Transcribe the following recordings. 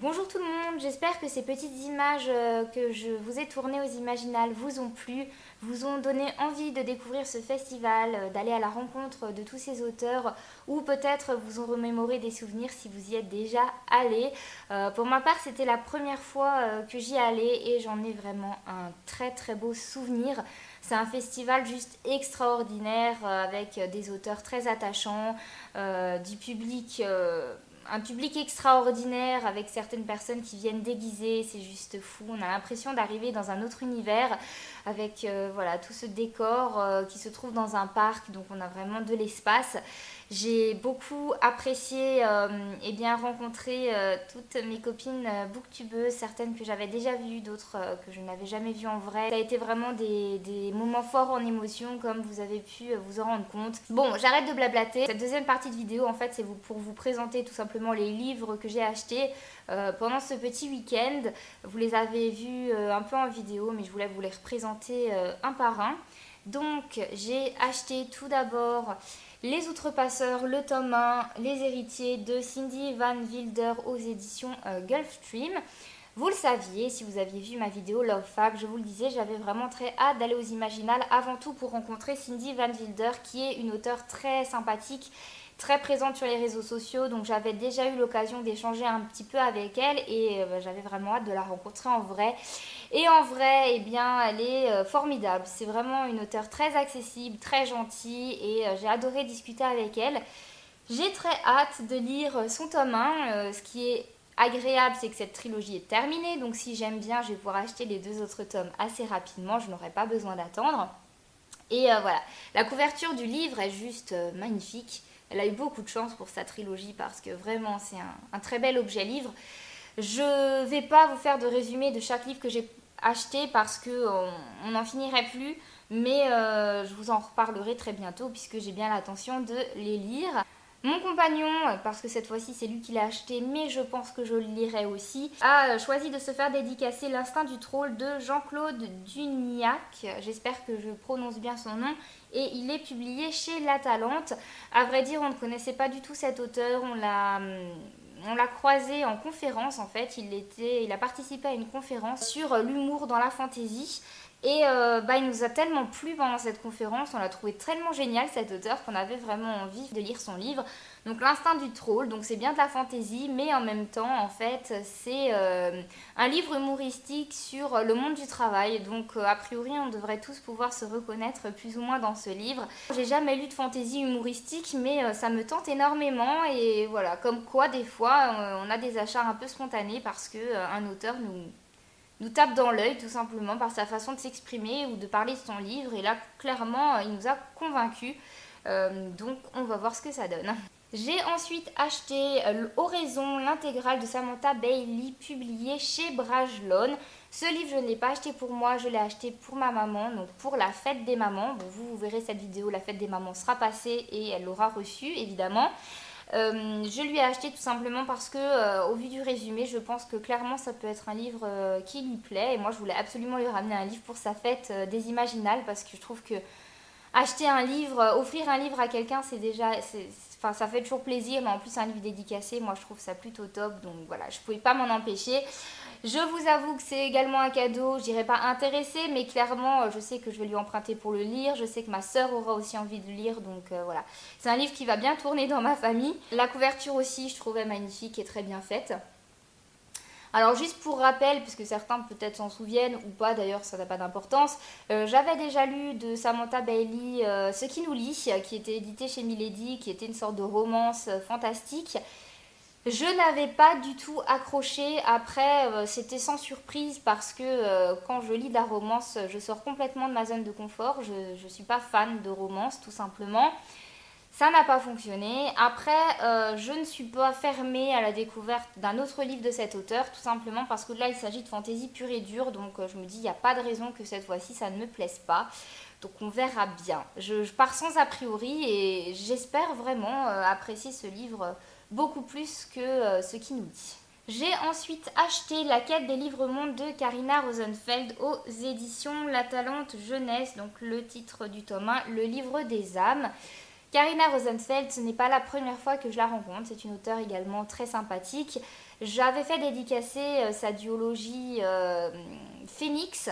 Bonjour tout le monde, j'espère que ces petites images que je vous ai tournées aux Imaginales vous ont plu, vous ont donné envie de découvrir ce festival, d'aller à la rencontre de tous ces auteurs ou peut-être vous ont remémoré des souvenirs si vous y êtes déjà allé. Pour ma part, c'était la première fois que j'y allais et j'en ai vraiment un très très beau souvenir. C'est un festival juste extraordinaire avec des auteurs très attachants, du public un public extraordinaire avec certaines personnes qui viennent déguisées, c'est juste fou. On a l'impression d'arriver dans un autre univers avec voilà, tout ce décor qui se trouve dans un parc, donc on a vraiment de l'espace. J'ai beaucoup apprécié et bien rencontré toutes mes copines booktubeuses, certaines que j'avais déjà vues, d'autres que je n'avais jamais vues en vrai. Ça a été vraiment des moments forts en émotion, comme vous avez pu vous en rendre compte. Bon, j'arrête de blablater. Cette deuxième partie de vidéo, en fait, c'est pour vous présenter tout simplement les livres que j'ai achetés pendant ce petit week-end. Vous les avez vus un peu en vidéo, mais je voulais vous les représenter un par un. Donc, j'ai acheté tout d'abord Les Outrepasseurs, le tome 1, Les Héritiers de Cindy Van Wilder aux éditions Gulfstream. Vous le saviez, si vous aviez vu ma vidéo Love Fact, je vous le disais, j'avais vraiment très hâte d'aller aux Imaginales, avant tout pour rencontrer Cindy Van Wilder, qui est une auteure très sympathique, très présente sur les réseaux sociaux, donc j'avais déjà eu l'occasion d'échanger un petit peu avec elle et j'avais vraiment hâte de la rencontrer en vrai. Et en vrai, eh bien, elle est formidable. C'est vraiment une auteure très accessible, très gentille et j'ai adoré discuter avec elle. J'ai très hâte de lire son tome 1. Ce qui est agréable, c'est que cette trilogie est terminée. Donc si j'aime bien, je vais pouvoir acheter les deux autres tomes assez rapidement. Je n'aurai pas besoin d'attendre. Et voilà, la couverture du livre est juste magnifique. Elle a eu beaucoup de chance pour sa trilogie parce que vraiment, c'est un très bel objet livre. Je ne vais pas vous faire de résumé de chaque livre que j'ai acheté parce qu'on n'en finirait plus. Mais je vous en reparlerai très bientôt puisque j'ai bien l'intention de les lire. Mon compagnon, parce que cette fois-ci c'est lui qui l'a acheté, mais je pense que je le lirai aussi, a choisi de se faire dédicacer L'Instinct du Troll de Jean-Claude Duniac. J'espère que je prononce bien son nom. Et il est publié chez La Talente. À vrai dire, on ne connaissait pas du tout cet auteur. On l'a croisé en conférence en fait. Il a participé à une conférence sur l'humour dans la fantasy. Et il nous a tellement plu pendant cette conférence, on l'a trouvé tellement génial cet auteur qu'on avait vraiment envie de lire son livre. Donc L'Instinct du Troll, donc c'est bien de la fantaisie, mais en même temps en fait c'est un livre humoristique sur le monde du travail. Donc a priori on devrait tous pouvoir se reconnaître plus ou moins dans ce livre. J'ai jamais lu de fantaisie humoristique, mais ça me tente énormément et voilà, comme quoi des fois on a des achats un peu spontanés parce que un auteur nous tape dans l'œil tout simplement par sa façon de s'exprimer ou de parler de son livre. Et là, clairement, il nous a convaincus. Donc, on va voir ce que ça donne. J'ai ensuite acheté Oraison, l'intégrale de Samantha Bailey, publiée chez Brajlon. Ce livre, je ne l'ai pas acheté pour moi, je l'ai acheté pour ma maman, donc pour la fête des mamans. Bon, vous verrez cette vidéo, la fête des mamans sera passée et elle l'aura reçue, évidemment. Je lui ai acheté tout simplement parce que au vu du résumé, je pense que clairement ça peut être un livre qui lui plaît et moi je voulais absolument lui ramener un livre pour sa fête des Imaginales parce que je trouve que acheter un livre, offrir un livre à quelqu'un, enfin, ça fait toujours plaisir, mais en plus un livre dédicacé, moi je trouve ça plutôt top, donc voilà, je pouvais pas m'en empêcher. Je vous avoue que c'est également un cadeau, je dirais pas intéressé, mais clairement je sais que je vais lui emprunter pour le lire, je sais que ma soeur aura aussi envie de le lire, donc voilà. C'est un livre qui va bien tourner dans ma famille. La couverture aussi, je trouvais magnifique et très bien faite. Alors juste pour rappel, puisque certains peut-être s'en souviennent ou pas, d'ailleurs ça n'a pas d'importance, j'avais déjà lu de Samantha Bailey Ce qui nous lie, qui était édité chez Milady, qui était une sorte de romance fantastique. Je n'avais pas du tout accroché, après c'était sans surprise parce que quand je lis de la romance, je sors complètement de ma zone de confort, je ne suis pas fan de romance tout simplement. Ça n'a pas fonctionné. Après, je ne suis pas fermée à la découverte d'un autre livre de cet auteur, tout simplement parce que là, il s'agit de fantaisie pure et dure. Donc, je me dis, il n'y a pas de raison que cette fois-ci, ça ne me plaise pas. Donc, on verra bien. Je pars sans a priori et j'espère vraiment apprécier ce livre beaucoup plus que ce qui nous dit. J'ai ensuite acheté La quête des livres-mondes de Karina Rosenfeld aux éditions La Talente Jeunesse, donc le titre du tome 1, Le livre des âmes. Karina Rosenfeld, ce n'est pas la première fois que je la rencontre, c'est une auteure également très sympathique. J'avais fait dédicacer sa duologie Phoenix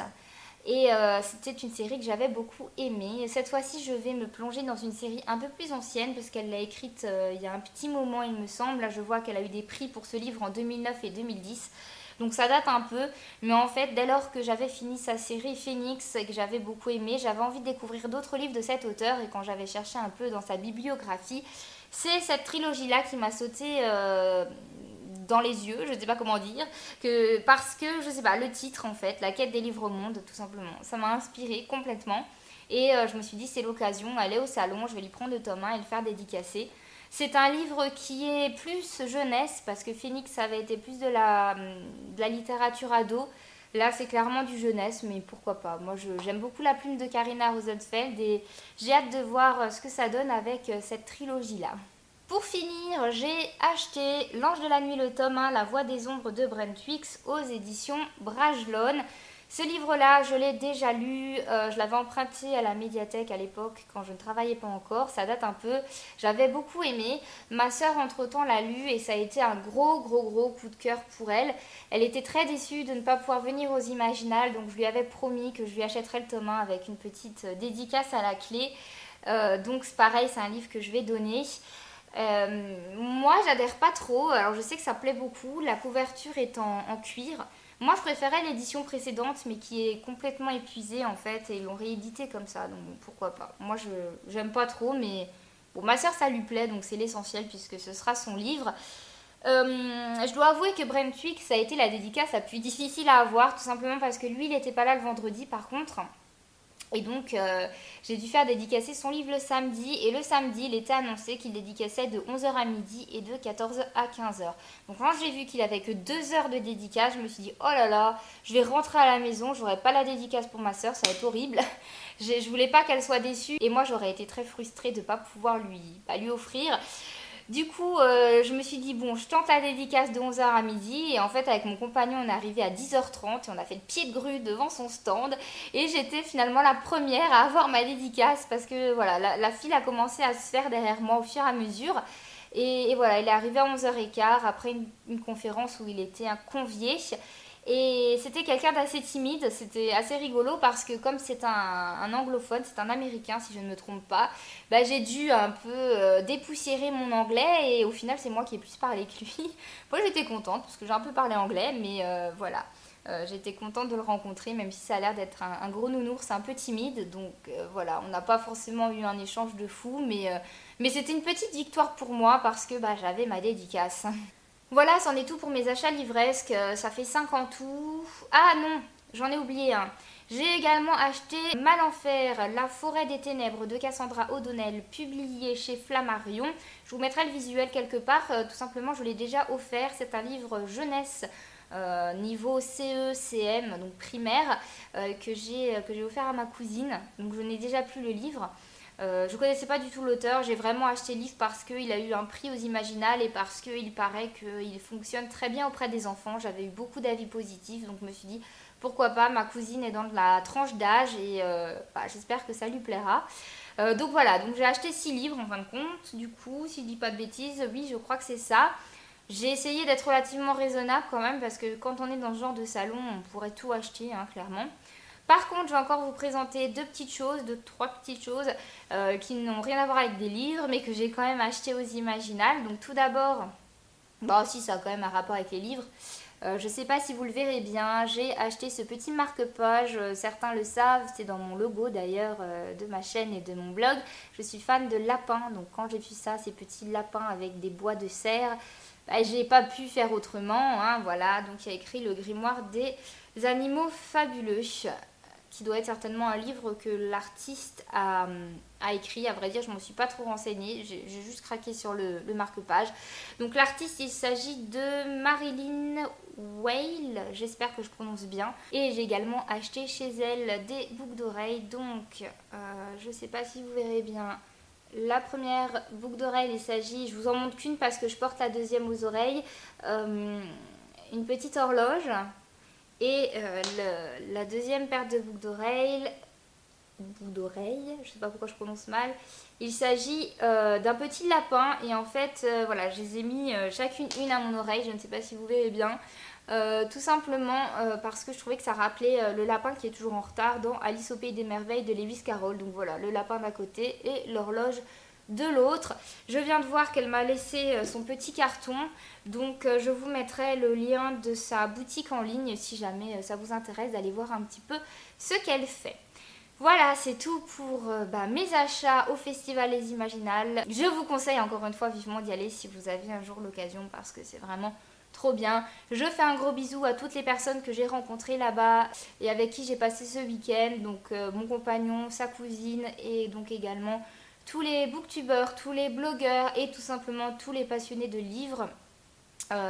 et c'était une série que j'avais beaucoup aimée. Cette fois-ci, je vais me plonger dans une série un peu plus ancienne parce qu'elle l'a écrite il y a un petit moment, il me semble. Là, je vois qu'elle a eu des prix pour ce livre en 2009 et 2010. Donc ça date un peu, mais en fait, dès lors que j'avais fini sa série Phoenix et que j'avais beaucoup aimé, j'avais envie de découvrir d'autres livres de cet auteur. Et quand j'avais cherché un peu dans sa bibliographie, c'est cette trilogie-là qui m'a sauté dans les yeux, je ne sais pas comment dire, parce que, je sais pas, le titre en fait, La quête des livres au monde, tout simplement, ça m'a inspiré complètement. Et je me suis dit, c'est l'occasion, aller au salon, je vais lui prendre le tome 1 et le faire dédicacer. C'est un livre qui est plus jeunesse, parce que Phoenix avait été plus de la littérature ado. Là, c'est clairement du jeunesse, mais pourquoi pas. Moi, j'aime beaucoup la plume de Karina Rosenfeld et j'ai hâte de voir ce que ça donne avec cette trilogie-là. Pour finir, j'ai acheté L'Ange de la Nuit, le tome 1, La Voix des Ombres de Brentwix aux éditions Bragelonne. Ce livre-là, je l'ai déjà lu, je l'avais emprunté à la médiathèque à l'époque quand je ne travaillais pas encore, ça date un peu, j'avais beaucoup aimé. Ma sœur entre-temps l'a lu et ça a été un gros coup de cœur pour elle. Elle était très déçue de ne pas pouvoir venir aux Imaginales, donc je lui avais promis que je lui achèterais le tome 1 avec une petite dédicace à la clé. Donc c'est pareil, c'est un livre que je vais donner. Moi j'adhère pas trop, alors je sais que ça plaît beaucoup, la couverture est en cuir. Moi je préférais l'édition précédente mais qui est complètement épuisée en fait et ils l'ont réédité comme ça, donc bon, pourquoi pas. Moi j'aime pas trop mais bon, ma soeur ça lui plaît donc c'est l'essentiel puisque ce sera son livre. Je dois avouer que Brentwix ça a été la dédicace la plus difficile à avoir tout simplement parce que lui il n'était pas là le vendredi par contre. Et donc, j'ai dû faire dédicacer son livre le samedi. Et le samedi, il était annoncé qu'il dédicaçait de 11 h à midi et de 14 h à 15 h. Donc, quand j'ai vu qu'il avait que 2 heures de dédicace, je me suis dit, oh là là, je vais rentrer à la maison, j'aurai pas la dédicace pour ma soeur, ça va être horrible. Je voulais pas qu'elle soit déçue. Et moi, j'aurais été très frustrée de ne pas pouvoir lui offrir. Du coup, je me suis dit, bon, je tente la dédicace de 11 h à midi. Et en fait, avec mon compagnon, on est arrivé à 10 h 30 et on a fait le pied de grue devant son stand. Et j'étais finalement la première à avoir ma dédicace parce que voilà, la file a commencé à se faire derrière moi au fur et à mesure. Et voilà, il est arrivé à 11 h 15 après une conférence où il était un convié. Et c'était quelqu'un d'assez timide, c'était assez rigolo parce que comme c'est un anglophone, c'est un américain si je ne me trompe pas, bah, j'ai dû un peu dépoussiérer mon anglais et au final c'est moi qui ai plus parlé que lui. Moi j'étais contente parce que j'ai un peu parlé anglais mais voilà. J'étais contente de le rencontrer même si ça a l'air d'être un gros nounours un peu timide donc voilà, on n'a pas forcément eu un échange de fou mais c'était une petite victoire pour moi parce que bah, j'avais ma dédicace. Voilà, c'en est tout pour mes achats livresques. Ça fait 5 en tout. Ah non, j'en ai oublié un. J'ai également acheté Malenfer, La forêt des ténèbres de Cassandra O'Donnell, publié chez Flammarion. Je vous mettrai le visuel quelque part. Tout simplement, je l'ai déjà offert. C'est un livre jeunesse niveau CE, CM, donc primaire, que j'ai offert à ma cousine. Donc je n'ai déjà plus le livre. Je ne connaissais pas du tout l'auteur, j'ai vraiment acheté le livre parce qu'il a eu un prix aux Imaginales et parce qu'il paraît qu'il fonctionne très bien auprès des enfants. J'avais eu beaucoup d'avis positifs, donc je me suis dit pourquoi pas, ma cousine est dans de la tranche d'âge et bah, j'espère que ça lui plaira. Donc voilà, donc j'ai acheté 6 livres en fin de compte, du coup, si je dis pas de bêtises, oui je crois que c'est ça. J'ai essayé d'être relativement raisonnable quand même parce que quand on est dans ce genre de salon, on pourrait tout acheter, hein, clairement. Par contre, je vais encore vous présenter trois petites choses qui n'ont rien à voir avec des livres, mais que j'ai quand même acheté aux Imaginales. Donc tout d'abord, bah aussi ça a quand même un rapport avec les livres. Je ne sais pas si vous le verrez bien, j'ai acheté ce petit marque-page, certains le savent, c'est dans mon logo d'ailleurs de ma chaîne et de mon blog. Je suis fan de lapins, donc quand j'ai vu ça, ces petits lapins avec des bois de serre, bah, j'ai pas pu faire autrement, hein, voilà. Donc il y a écrit le grimoire des animaux fabuleux, qui doit être certainement un livre que l'artiste a écrit. À vrai dire, je ne me suis pas trop renseignée, j'ai juste craqué sur le marque-page. Donc l'artiste, il s'agit de Marilyn Whale, j'espère que je prononce bien. Et j'ai également acheté chez elle des boucles d'oreilles, donc je ne sais pas si vous verrez bien. La première boucle d'oreille, il s'agit, je vous en montre qu'une parce que je porte la deuxième aux oreilles, une petite horloge. Et la deuxième paire de boucles d'oreilles, bout d'oreille, je sais pas pourquoi je prononce mal. Il s'agit d'un petit lapin et en fait voilà, je les ai mis chacune une à mon oreille, je ne sais pas si vous verrez bien. Tout simplement parce que je trouvais que ça rappelait le lapin qui est toujours en retard dans Alice au Pays des Merveilles de Lewis Carroll. Donc voilà, le lapin d'un côté et l'horloge de l'autre. Je viens de voir qu'elle m'a laissé son petit carton, donc je vous mettrai le lien de sa boutique en ligne si jamais ça vous intéresse d'aller voir un petit peu ce qu'elle fait. Voilà, c'est tout pour mes achats au Festival Les Imaginales. Je vous conseille encore une fois vivement d'y aller si vous avez un jour l'occasion parce que c'est vraiment trop bien. Je fais un gros bisou à toutes les personnes que j'ai rencontrées là-bas et avec qui j'ai passé ce week-end. Donc mon compagnon, sa cousine et donc également tous les booktubeurs, tous les blogueurs et tout simplement tous les passionnés de livres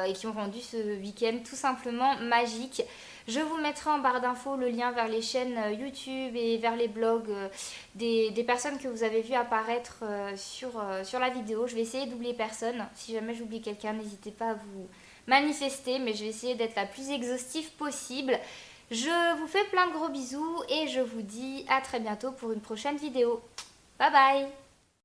et qui ont rendu ce week-end tout simplement magique. Je vous mettrai en barre d'infos le lien vers les chaînes YouTube et vers les blogs des personnes que vous avez vues apparaître sur la vidéo. Je vais essayer d'oublier personne. Si jamais j'oublie quelqu'un, n'hésitez pas à vous manifester, mais je vais essayer d'être la plus exhaustive possible. Je vous fais plein de gros bisous et je vous dis à très bientôt pour une prochaine vidéo. Bye bye!